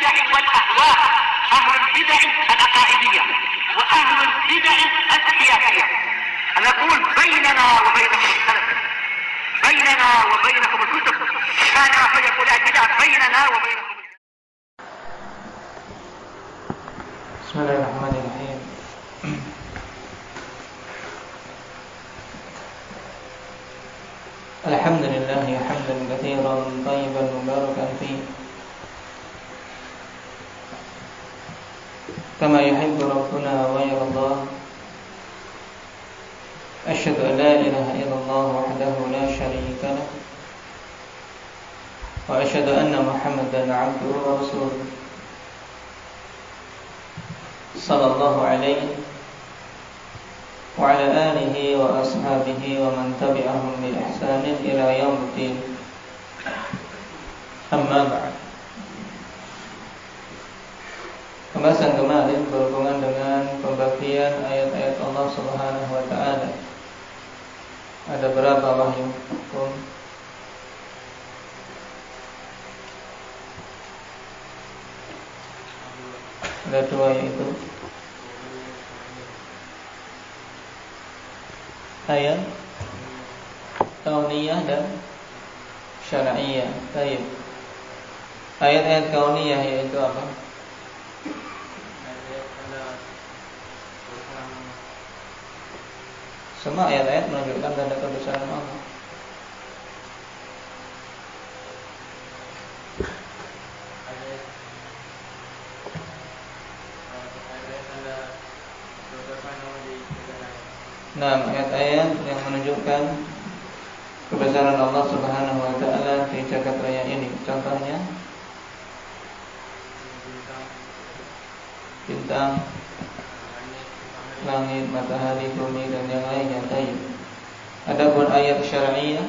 البدع والأهواء، أهل البدع العقائدية وأهل البدع السياسية. نقول بيننا وبينكم السلف، بيننا وبينكم الكتب، كان فيقول البدع بيننا وبينكم. بسم الله الرحمن الرحيم. الحمد لله حمدا كثيرا طيبا مباركا فيه كما يحب ربنا ويرضى. أشهد أن لا إله إلا الله وحده لا شريك له، وأشهد أن محمدا عبده ورسوله صلى الله عليه وعلى آله وأصحابه ومن تبعهم بإحسان إلى يوم الدين. Amma ba'd. Pembahasan kemarin berhubungan dengan pembagian ayat-ayat Allah Subhanahu wa taala. Ada berapa wahyu hukum? Ada dua, yaitu ayat kauniyah dan syar'iyah. Baik. Ayat-ayat kauniyah yaitu apa? Semua ayat-ayat menunjukkan tanda kebesaran Allah. Nah, ayat-ayat yang menunjukkan kebesaran Allah Subhanahu wa taala di jagat raya ini. Contohnya bintang, langit, matahari, bumi dan yang lainnya. Adapun ayat syar'iyah,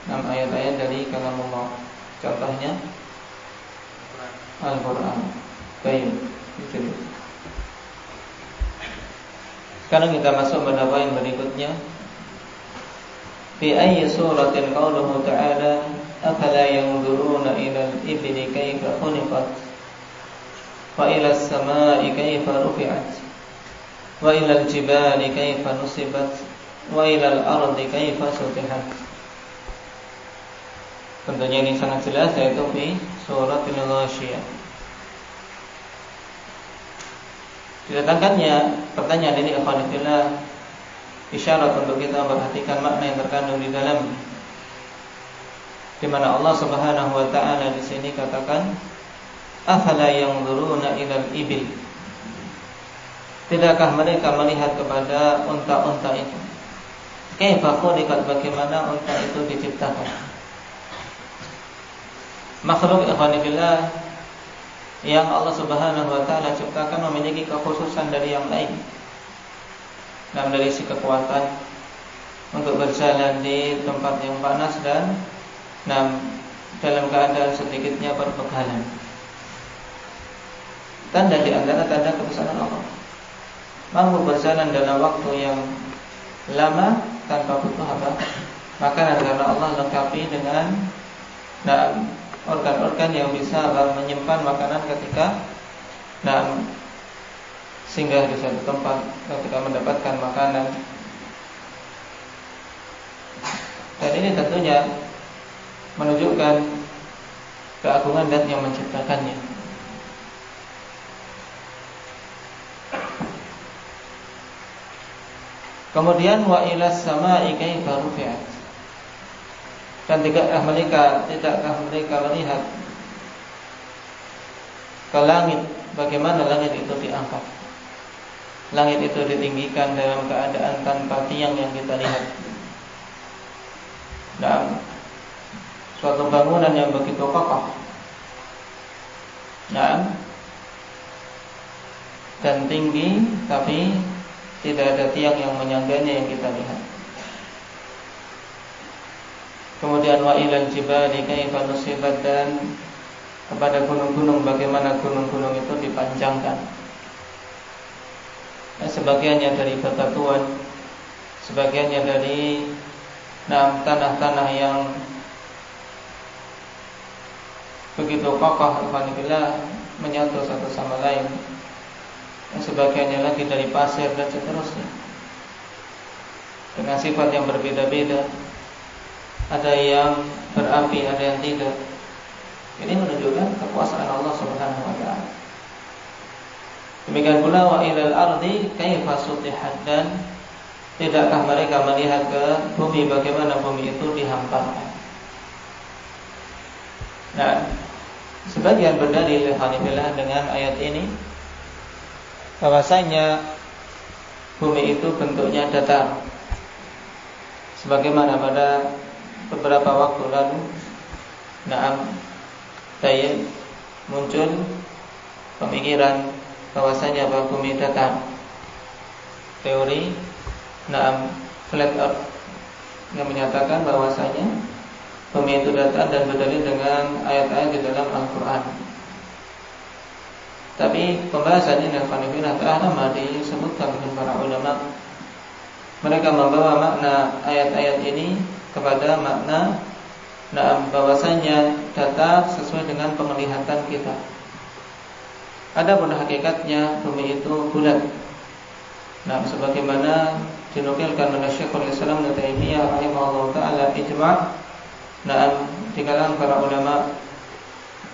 ayat-ayat dari kalamullah. Contohnya Al-Qur'an. Baik. Sekarang kita masuk pada poin berikutnya. Fi ayyi suratin qauluhu ta'ala afala yanzuruna ila al-ibli kayfa khuliqat wa ila as-samaa'i kayfa rufi'at wa ila al-jibali kayfa nusibat wa ila al-ardi kayfa sutihat. Tentunya ini sangat jelas, yaitu di surat Al-Ghasyiyah. Didatangkannya pertanyaan ini ikhwanillah isyarat untuk kita memperhatikan makna yang terkandung di dalam, di mana Allah Subhanahu wa taala di sini katakan afala yanzuruna ilal ibil. Tidakkah mereka melihat kepada unta-unta itu? Kaifa khuliqat, bagaimana unta itu diciptakan? Makhluk ikhwanillah yang Allah Subhanahu wa taala ciptakan memiliki kekhususan dari yang lain. Dan dari si kekuatan untuk berjalan di tempat yang panas dan dalam keadaan sedikitnya berbekalan. Tanda di antara tanda kebesaran Allah, mampu berjalan dalam waktu yang lama tanpa butuh makanan, karena Allah lengkapi dengan organ-organ yang bisa menyimpan makanan ketika singgah di suatu tempat, ketika mendapatkan makanan. Dan ini tentunya menunjukkan keagungan zat yang menciptakannya. Kemudian wa ilas samaa'i kaifa rufi'at. Dan tidakkah mereka melihat ke langit, bagaimana langit itu diangkat, langit itu ditinggikan dalam keadaan tanpa tiang yang kita lihat. Dan suatu bangunan yang begitu kokoh dan tinggi, tapi tidak ada tiang yang menyangganya yang kita lihat. Kemudian wa ilal jibali kaifa nusibat, dan kepada gunung-gunung bagaimana gunung-gunung itu dipanjangkan. Sebagiannya dari bebatuan, sebagiannya dari tanah-tanah yang begitu kokoh alhamdulillah menyatu satu sama lain. Yang sebagiannya lagi dari pasir dan seterusnya, dengan sifat yang berbeda-beda. Ada yang berapi, ada yang tidak. Ini menunjukkan kekuasaan Allah Subhanahu wa taala. Demikian pula wa ilal ardi kaifa sutihat, dan tidakkah mereka melihat ke bumi bagaimana bumi itu dihamparkan. Nah, sebagian berdalil alhamdulillah dengan ayat ini bahwasanya bumi itu bentuknya datar, sebagaimana pada beberapa waktu lalu muncul pemikiran bahwasanya bahwa bumi datar, teori flat earth yang menyatakan bahwasanya bumi itu datar dan berdalil dengan ayat-ayat di dalam Al-Quran. Tapi pembahasan ini telah lama disebutkan oleh para ulama. Mereka membawa makna ayat-ayat ini kepada makna bahwasanya datar sesuai dengan penglihatan kita. Adapun hakikatnya bumi itu bulat. Sebagaimana dinukilkan oleh Syekhul Islam Ibnu Taimiyah rahimahullah taala ijma'. Di kalangan para ulama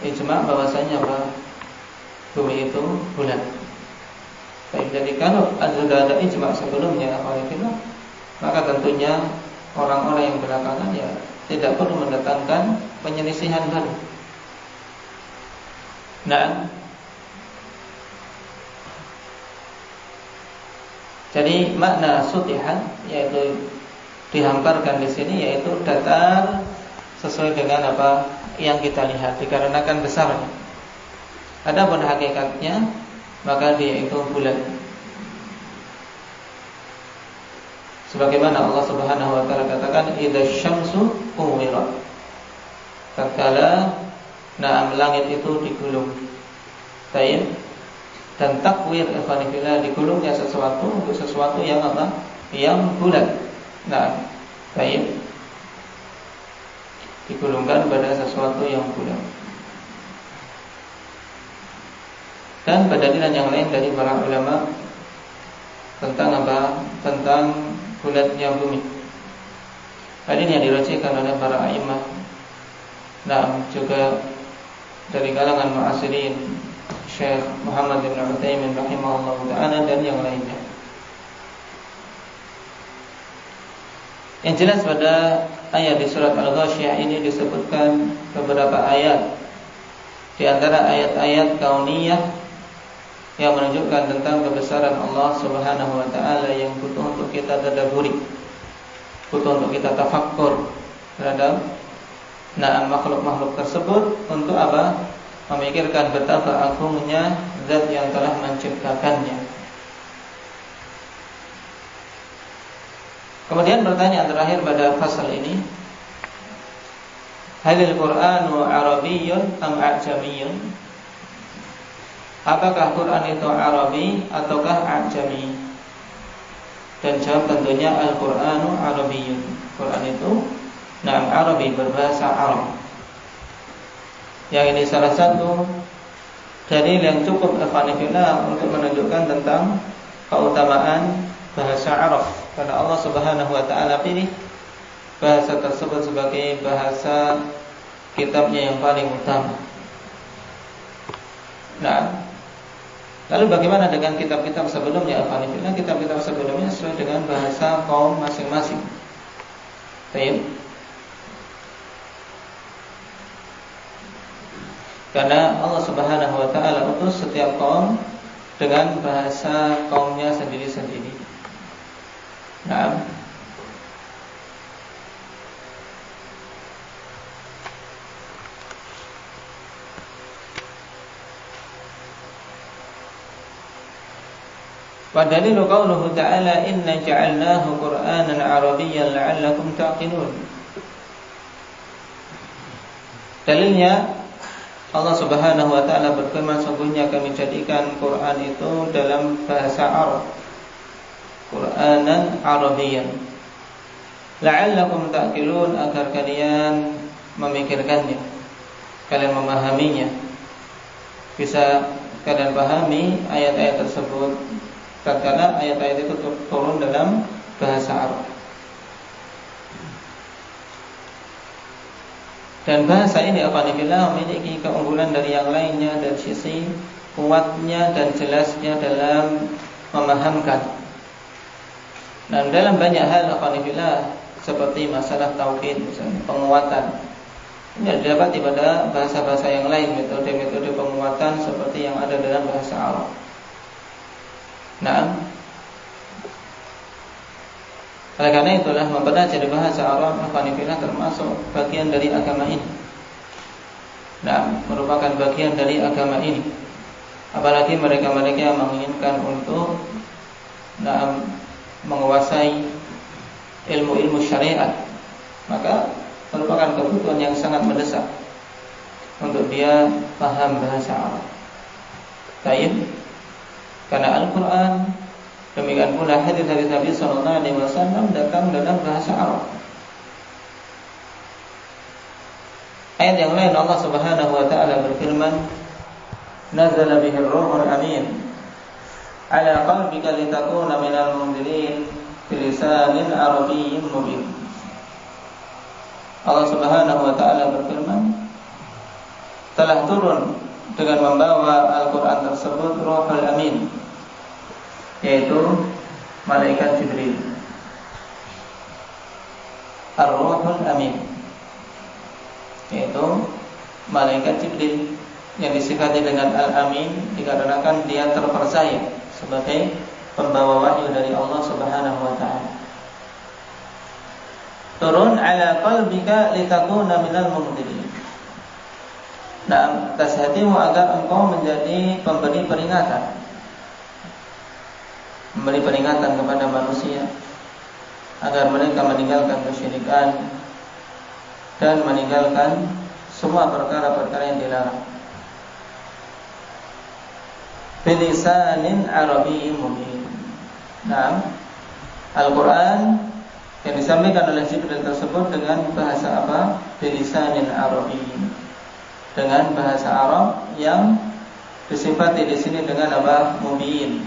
ijma' bahwasanya bumi itu bulat. Jadi kalau sudah ada ijma' sebelumnya maka tentunya orang-orang yang belakangan ya tidak perlu mendatangkan penyelisihan baru. Jadi makna sutihan yaitu dihamparkan di sini yaitu datar sesuai dengan apa yang kita lihat dikarenakan besarnya. Adapun hakikatnya maka dia itu bulat. Sebagaimana Allah Subhanahu wa taala katakan idza syamsu kuwirat. Tatkala langit itu digulung. Baik. Dan takwir ikhwanillah digulungnya sesuatu untuk sesuatu yang apa? Yang bulat. Baik. Digulungkan pada sesuatu yang bulat. Dan pendalilan yang lain dari para ulama tentang apa? Tentang bulatnya bumi. Hal ini yang dirajikan oleh para a'imah. Juga dari kalangan mu'asirin Syekh Muhammad bin Utsaimin rahimahullah ta'ala dan yang lainnya. Yang jelas pada ayat di surat Al-Ghasyiyah ini disebutkan beberapa ayat. Di antara ayat-ayat kauniyah yang menunjukkan tentang kebesaran Allah Subhanahu wa taala yang butuh untuk kita tadabburi, butuh untuk kita tafakkur terhadap makhluk-makhluk tersebut untuk apa? Memikirkan betapa agungnya zat yang telah menciptakannya. Kemudian pertanyaan terakhir pada fasal ini, halil Qur'anu Arabiyyun am A'jamiyyun? Apakah Quran itu Arabi ataukah A'jami? Dan jawab tentunya Al-Qur'anu Arabiyyun. Quran itu Arabi, berbahasa Arab. Yang ini salah satu dalil yang cukup ikhwanillah untuk menunjukkan tentang keutamaan bahasa Arab. Karena Allah Subhanahu wa taala pilih bahasa tersebut sebagai bahasa kitabnya yang paling utama. Lalu bagaimana dengan kitab-kitab sebelumnya? Alhamdulillah kitab-kitab sebelumnya sesuai dengan bahasa kaum masing-masing. Baik. Karena Allah Subhanahu wa taala utus setiap kaum dengan bahasa kaumnya sendiri-sendiri. Wa dalilu qauluhu ta'ala inna ja'alnahu Qur'anan 'arabiyyan la'allakum ta'qilun. Dalilnya Allah Subhanahu wa taala berfirman, sungguhnya kami jadikan Quran itu dalam bahasa Arab, Qur'anan Arabiyyan, la'allakum ta'qilun, agar kalian memikirkannya. kalian memahaminya, bisa kalian pahami ayat-ayat tersebut tatkala ayat-ayat itu turun dalam bahasa Arab. Dan bahasa ini alhamdulillah memiliki keunggulan dari yang lainnya dari sisi kuatnya dan jelasnya dalam memahamkan. Dan dalam banyak hal alhamdulillah seperti masalah tauhid, misalnya penguatan, ini didapati pada bahasa-bahasa yang lain, metode-metode penguatan seperti yang ada dalam bahasa Arab. Nah, oleh karena itulah mempelajari bahasa Arab alhamdulillah termasuk bagian dari agama ini. Nah, merupakan bagian dari agama ini. Apalagi mereka-mereka yang menginginkan untuk menguasai ilmu-ilmu syariat, maka merupakan kebutuhan yang sangat mendesak untuk dia paham bahasa Arab. Baik, karena Al-Quran, demikian pula hadis-hadis Nabi sallallahu alaihi wasallam datang dalam bahasa Arab. Ayat yang lain Allah Subhanahu wa taala berfirman, "Nazala bihi ar-ruhul amin ala qalbika litakuna minal munzirin bilisanin arabiyyin mubin." Allah Subhanahu wa taala berfirman, telah turun dengan membawa Al-Quran tersebut Ruhul Amin, yaitu malaikat Jibril. Ar-Ruhul Amin, yaitu malaikat Jibril yang disifati dengan Al-Amin dikarenakan dia terpercaya sebagai pembawa wahyu dari Allah Subhanahu wa taala. Turun ala qalbika litakuna minal munzirin. Nah, atas hatimu agar engkau menjadi pemberi peringatan, memberi peringatan kepada manusia agar mereka meninggalkan kesyirikan dan meninggalkan semua perkara-perkara yang dilarang. Bilisanin Arabiyyin mubin. Nah, Al-Quran yang disampaikan oleh Jibril tersebut dengan bahasa apa? Bilisanin Arabiyyin, dengan bahasa Arab yang disifati di sini dengan apa? Mubin,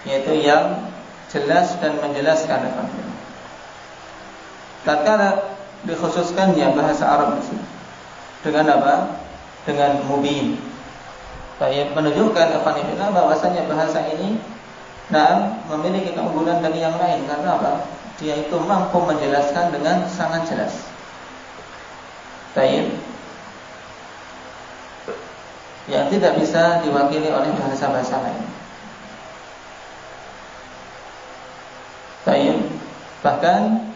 yaitu yang jelas dan menjelaskan apa? Tatkala dikhususkannya bahasa Arab di sini dengan apa? Dengan mubin. Saya menunjukkan bahwasanya bahasa ini memiliki keunggulan dari yang lain karena apa? Dia itu mampu menjelaskan dengan sangat jelas. Baik, yang tidak bisa diwakili oleh bahasa-bahasa lain. Baik, bahkan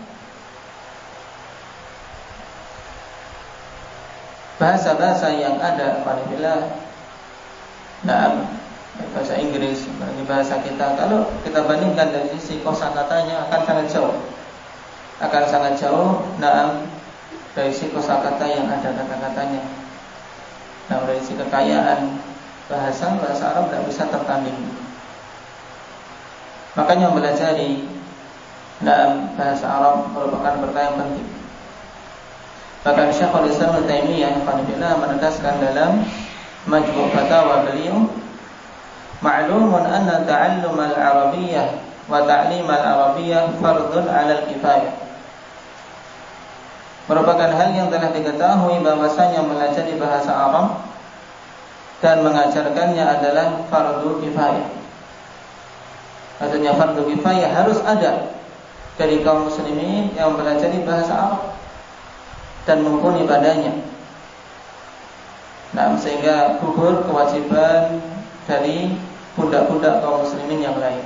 bahasa-bahasa yang ada alhamdulillah, bahasa Inggris, bagi bahasa kita, kalau kita bandingkan dari sisi kosakatanya akan sangat jauh, dari sisi kosakata yang ada kata-katanya. Nah, dari sisi kekayaan bahasa Arab tidak bisa tertanding. Makanya mempelajari bahasa Arab merupakan perkara yang penting. Bahkan Syekhul Islam Ibnu Taimiyah menegaskan dalam Majmu' Fatawa beliau, ma'lumun anna ta'allum al-arabiyyah wa ta'lim al-arabiyyah fardun 'ala al-kifayah. Merupakan hal yang telah diketahui bahwasanya mempelajari bahasa Arab dan mengajarkannya adalah fardu kifayah. Artinya fardu kifayah harus ada dari kaum muslimin yang mempelajari bahasa Arab dan mumpuni padanya. Sehingga gugur kewajiban dari budak-budak kaum muslimin yang lain.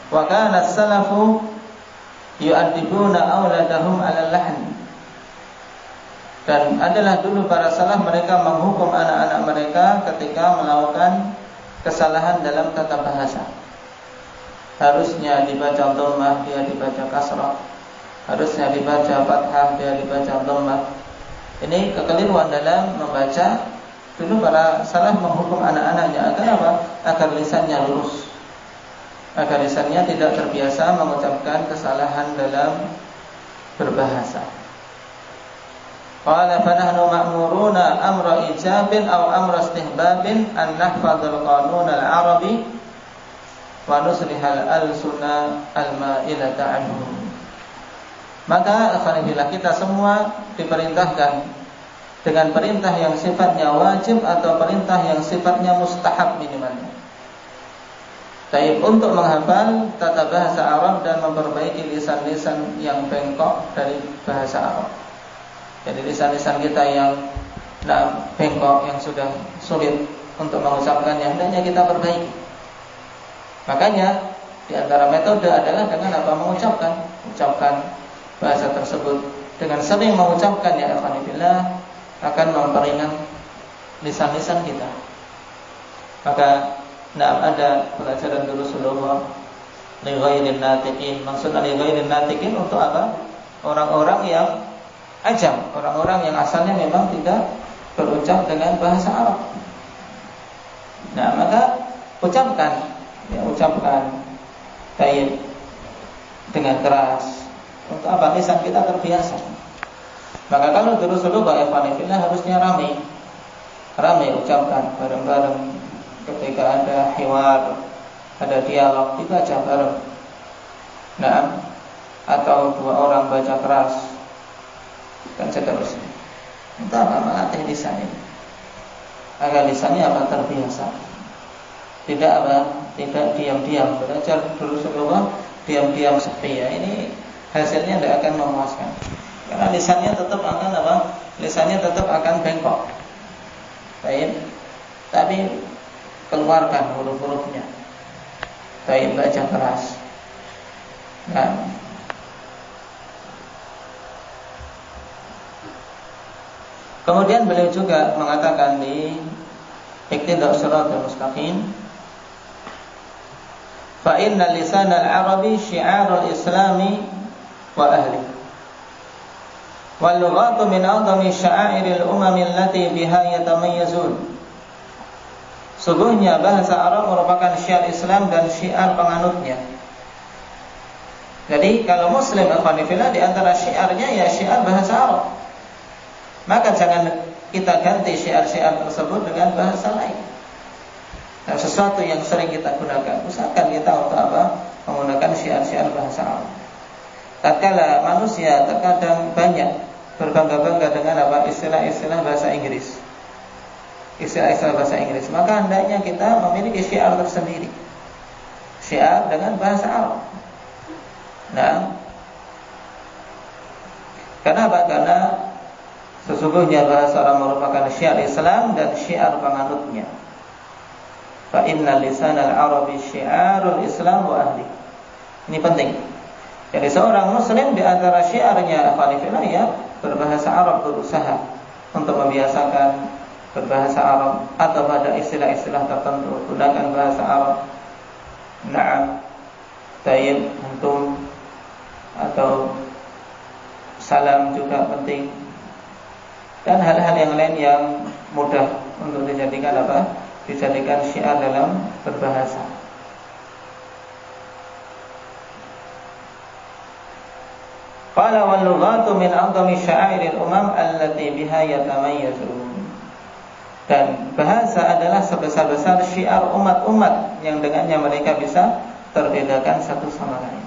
Wa kana as-salafu yu'addibuna auladahum 'ala al-lahn. Dan adalah dulu para salaf mereka menghukum anak-anak mereka ketika melakukan kesalahan dalam tata bahasa. Harusnya dibaca dhammah, dia dibaca kasrah. Harusnya dibaca fathah, dia dibaca dhammah. Ini kekeliruan dalam membaca. Dulu para salaf menghukum anak-anaknya agar apa? Agar lisannya lurus, agar lisannya tidak terbiasa mengucapkan kesalahan dalam berbahasa. Qala fa nahnu ma'muruna amra ijabin aw amra istihbabin an nahfadzal qanun al-arabi wa nuslihal al-sunna al-ma'ilata anhu. Maka alhamdulillah kita semua diperintahkan dengan perintah yang sifatnya wajib atau perintah yang sifatnya mustahab minimalnya. Taib untuk menghafal tata bahasa Arab dan memperbaiki lisan-lisan yang bengkok dari bahasa Arab. Jadi lisan-lisan kita yang bengkok, yang sudah sulit untuk mengucapkannya, hendaknya kita perbaiki. Makanya di antara metode adalah dengan apa? Mengucapkan bahasa tersebut. Dengan sering mengucapkan ya alhamdulillah akan memperingan lisan-lisan kita. Maka ada pelajaran dulu Rasulullah li ghairin natiqin. Maksudnya li ghairin natiqin untuk apa? Orang-orang yang ajam, orang-orang yang asalnya memang tidak berucap dengan bahasa Arab. Maka ucapkan baik dengan keras. Untuk apa? Lisan kita terbiasa. Maka kalau terus harusnya ramai ucapkan bareng-bareng. Ketika ada hiwar, ada dialog, dibaca bareng. Atau dua orang baca keras dan seterusnya. Itu apa? Melatih lisan ini agar lisannya terbiasa. Tidak diam-diam. Belajar dulu Rasulullah diam-diam sepi ya. Ini hasilnya tidak akan memuaskan. Karena lisannya tetap akan Lisannya tetap akan bengkok. Baik. Tapi keluarkan huruf-hurufnya. Baik, baca keras. Kemudian beliau juga mengatakan di Iqtidah Shiratal Mustaqim, fa inna lisan al-arabi syi'arul islami wa ahli. Wal lughatu min a'zami sya'airil umami allati biha yatamayyazun. Sungguhnya bahasa Arab merupakan syiar Islam dan syiar penganutnya. Jadi kalau muslim alhamdulillah di antara syiarnya ya syiar bahasa Arab. Maka jangan kita ganti syiar-syiar tersebut dengan bahasa lain. Dan sesuatu yang sering kita gunakan, usahakan kita untuk menggunakan syiar-syiar bahasa Arab. Tatkala manusia terkadang banyak berbangga-bangga dengan istilah-istilah bahasa Inggris. Istilah-istilah bahasa Inggris, maka hendaknya kita memiliki syiar tersendiri. Syiar dengan bahasa Arab. Kenapa? Karena sesungguhnya bahasa Arab merupakan syiar Islam dan syiar penganutnya. Fa inna lisanal arabi syiarul Islam wa ahli. Ini penting. Jadi seorang muslim di antara syiarnya ya berbahasa Arab, berusaha untuk membiasakan berbahasa Arab atau pada istilah-istilah tertentu gunakan bahasa Arab. Tayyib, antum atau salam juga penting. Dan hal-hal yang lain yang mudah untuk dijadikan dijadikan syiar dalam berbahasa. Qala wal lughatu min a'zami sya'airil umam allati biha yatamayyazun. Dan bahasa adalah sebesar-besar syiar umat-umat yang dengannya mereka bisa terbedakan satu sama lain.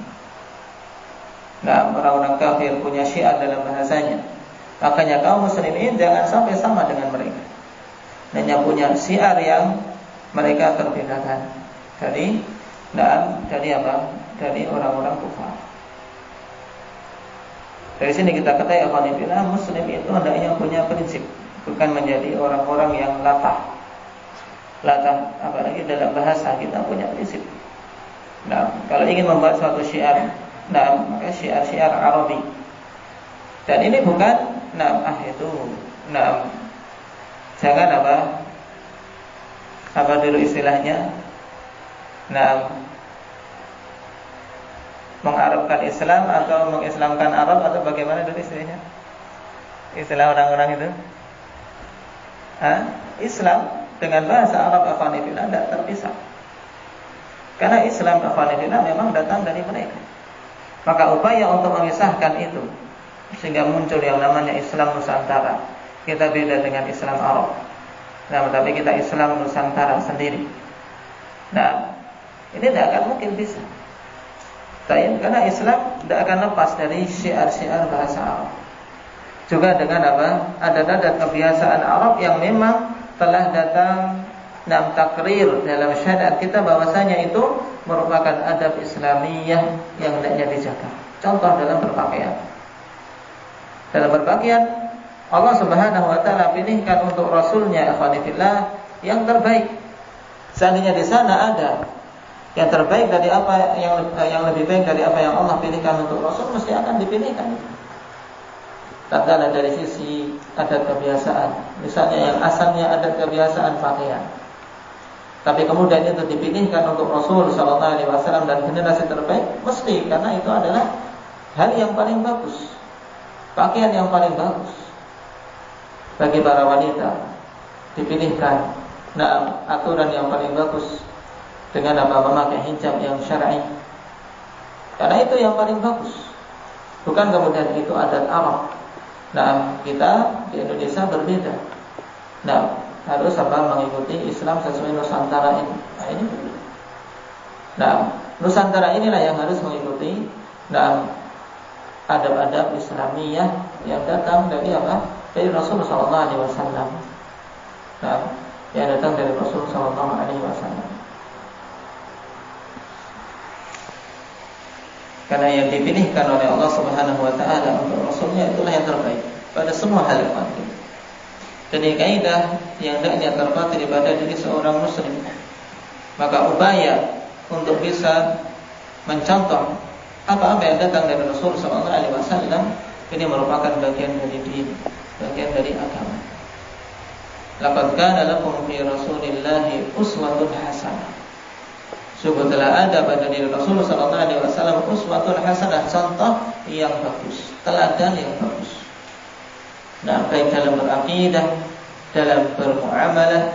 Orang-orang kafir punya syiar dalam bahasanya. Makanya kaum muslimin jangan sampai sama dengan mereka. Hanya punya syiar yang mereka terbedakan dari orang-orang kufar. Dari sini kita ketahui alhamdulillah muslim itu hendaknya punya prinsip, bukan menjadi orang-orang yang latah, apalagi dalam bahasa kita punya prinsip. Kalau ingin membuat suatu syiar, maka syiar Arabi. Dan ini bukan jangan apa dulu istilahnya, mengarabkan Islam atau mengislamkan Arab atau bagaimana dulu istilahnya? Istilah orang-orang itu. Islam dengan bahasa Arab afanifillah tidak terpisah. Karena Islam afanifillah memang datang dari mereka. Maka upaya untuk memisahkan itu sehingga muncul yang namanya Islam Nusantara. Kita beda dengan Islam Arab. Nah, tapi kita Islam Nusantara sendiri. Nah, ini tidak akan mungkin bisa. Karena Islam tidak akan lepas dari syiar-syiar bahasa Arab. Juga dengan apa? Adat-adat kebiasaan Arab yang memang telah datang dalam takrir dalam syariat kita bahwasanya itu merupakan adab Islamiyah yang hendaknya dijaga. Contoh dalam berpakaian. Dalam berpakaian Allah Subhanahu wa taala pilihkan untuk Rasulnya ikhwanillah yang terbaik. Seandainya di sana ada yang terbaik dari apa yang lebih baik dari apa yang Allah pilihkan untuk Rasul, mesti akan dipilihkan. Tatkala dari sisi adat kebiasaan, misalnya yang asalnya adat kebiasaan pakaian, tapi kemudian itu dipilihkan untuk Rasul sallallahu alaihi wasallam dan generasi terbaik, mesti karena itu adalah hal yang paling bagus, pakaian yang paling bagus bagi para wanita, dipilihkan aturan yang paling bagus dengan apa? Memakai hijab yang syar'i. Karena itu yang paling bagus. Bukan kemudian itu adat Arab. Nah, kita di Indonesia berbeda. Nah, harus mengikuti Islam sesuai Nusantara ini. Nah, ini. Nah, Nusantara inilah yang harus mengikuti adab-adab Islamiyah yang datang dari apa? Dari Rasulullah SAW. Nah, yang datang dari Rasulullah SAW. Karena yang dipilihkan oleh Allah Subhanahu wa taala untuk Rasulnya itulah yang terbaik pada semua hal yang penting. Jadi kaidah yang hendaknya terpatri pada diri seorang muslim. Maka upaya untuk bisa mencontoh apa-apa yang datang dari Rasul sallallahu alaihi wasallam ini merupakan bagian dari din, bagian dari agama. Laqad kana lakum fi Rasulillahi uswatun hasanah. Sungguh telah ada pada diri Rasulullah SAW uswatun hasanah, contoh yang bagus, teladan yang bagus. Nah, baik dalam berakidah, dalam bermuamalah.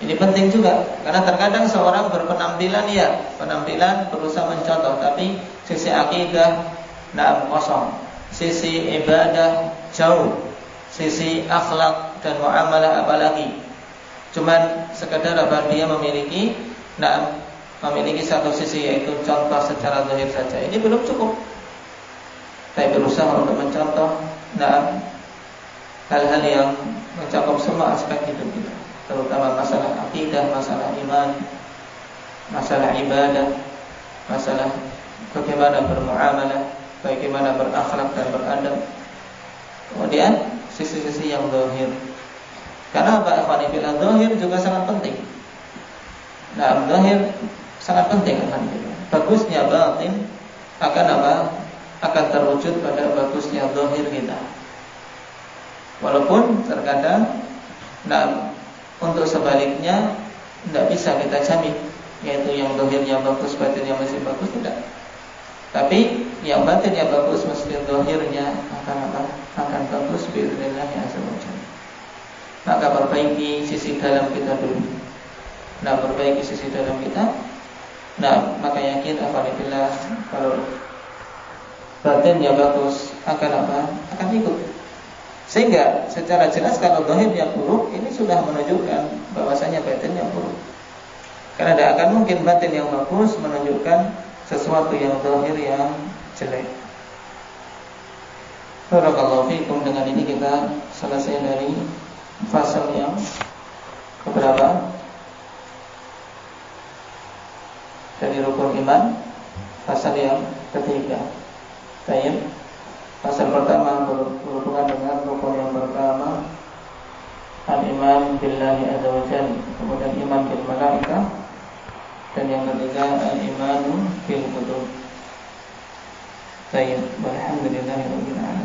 Ini penting juga, karena terkadang seorang berpenampilan penampilan berusaha mencontoh, tapi sisi akidah kosong, sisi ibadah jauh, sisi akhlak dan muamalah apalagi. Cuman sekadar dia memiliki satu sisi, yaitu contoh secara zahir saja. Ini belum cukup. Tapi berusaha untuk mencontoh hal-hal yang mencakup semua aspek hidup kita, terutama masalah akidah, masalah iman, masalah ibadah, masalah bagaimana bermuamalah, bagaimana berakhlak dan beradab. Kemudian sisi-sisi yang zahir. Karena apa? Ikhwanifillah, zahir juga sangat penting. Zahir sangat penting bagusnya batin akan apa? Akan terwujud pada bagusnya zahir kita. Walaupun terkadang untuk sebaliknya tidak bisa kita jamin, yaitu yang zahirnya bagus, batinnya masih bagus, tidak. Tapi yang batinnya bagus mesti zahirnya akan bagus biidznillah azza wajalla. Maka perbaiki sisi dalam kita dulu. Perbaiki sisi dalam kita. Maka yakin alhamdulillah kalau batinnya bagus akan akan ikut. Sehingga secara jelas kalau zahirnya buruk, ini sudah menunjukkan bahwasanya batinnya buruk. Karena tidak akan mungkin batin yang bagus menunjukkan sesuatu yang zahir yang jelek. Barakallahu fikum. Dengan ini kita selesai dari fasal yang keberapa? Dari rukun iman, fasal yang ketiga. Baik. Fasal pertama berhubungan dengan rukun yang pertama, al-iman billahi azza wa jalla, kemudian iman bil malaikah, dan yang ketiga al-iman bil kutub. Baik, walhamdulillahirabbil alamin.